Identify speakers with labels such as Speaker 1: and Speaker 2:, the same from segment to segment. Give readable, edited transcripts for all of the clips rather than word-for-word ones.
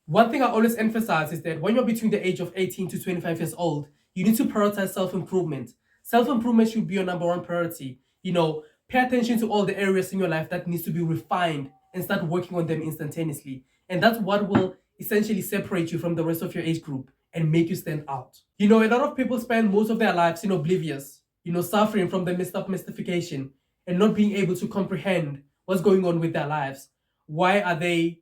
Speaker 1: One thing I always emphasize is that when you're between the age of 18 to 25 years old, you need to prioritize self-improvement. Self-improvement should be your number one priority. Pay attention to all the areas in your life that needs to be refined and start working on them instantaneously. And that's what will essentially separate you from the rest of your age group and make you stand out. A lot of people spend most of their lives oblivious, suffering from the messed up mystification and not being able to comprehend what's going on with their lives. Why are they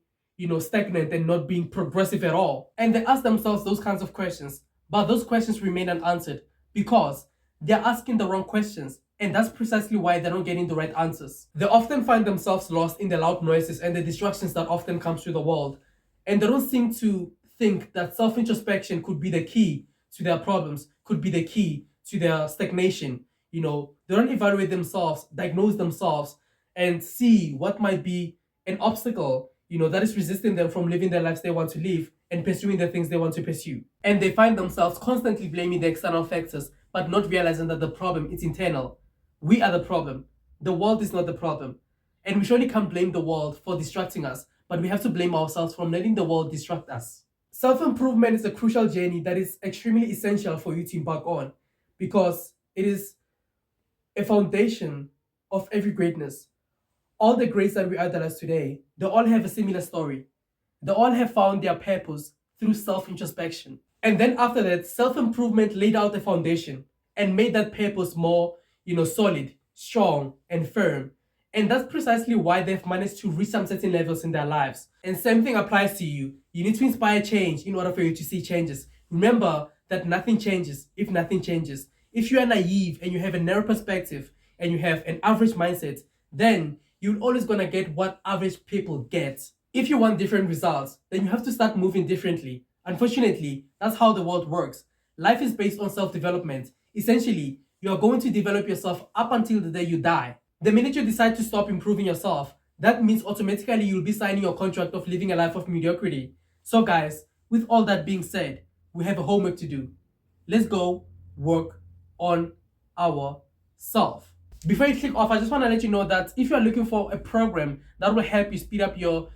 Speaker 1: stagnant and not being progressive at all? And they ask themselves those kinds of questions, but those questions remain unanswered because they're asking the wrong questions. And that's precisely why they're not getting the right answers. They often find themselves lost in the loud noises and the distractions that often come through the world. And they don't seem to think that self-introspection could be the key to their problems, could be the key to their stagnation. They don't evaluate themselves, diagnose themselves, and see what might be an obstacle, that is resisting them from living the lives they want to live and pursuing the things they want to pursue. And they find themselves constantly blaming the external factors, but not realizing that the problem is internal. We are the problem. The world is not the problem. And we surely can't blame the world for distracting us, but we have to blame ourselves from letting the world distract us. Self-improvement is a crucial journey that is extremely essential for you to embark on because it is a foundation of every greatness. All the greats that we idolize today, they all have a similar story. They all have found their purpose through self-introspection. And then after that, self-improvement laid out the foundation and made that purpose more, solid, strong, and firm. And that's precisely why they've managed to reach some certain levels in their lives. And same thing applies to you. You need to inspire change in order for you to see changes. Remember that nothing changes if nothing changes. If you are naive and you have a narrow perspective and you have an average mindset, then you're always gonna get what average people get. If you want different results, then you have to start moving differently. Unfortunately, that's how the world works. Life is based on self-development. Essentially, you are going to develop yourself up until the day you die. The minute you decide to stop improving yourself, that means automatically you'll be signing your contract of living a life of mediocrity. So guys, with all that being said, we have a homework to do. Let's go work on ourselves. Before you click off, I just want to let you know that if you are looking for a program that will help you speed up your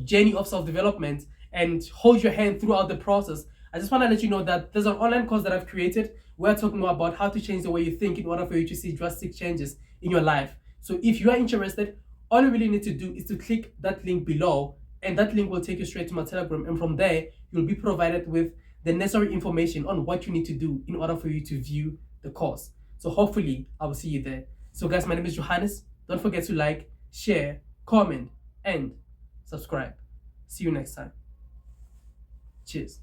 Speaker 1: journey of self-development and hold your hand throughout the process, I just want to let you know that there's an online course that I've created. We're talking about how to change the way you think in order for you to see drastic changes in your life. So if you are interested, all you really need to do is to click that link below, and that link will take you straight to my Telegram. And from there, you'll be provided with the necessary information on what you need to do in order for you to view the course. So hopefully, I will see you there. So guys, my name is Johannes. Don't forget to like, share, comment, and subscribe. See you next time. Cheers.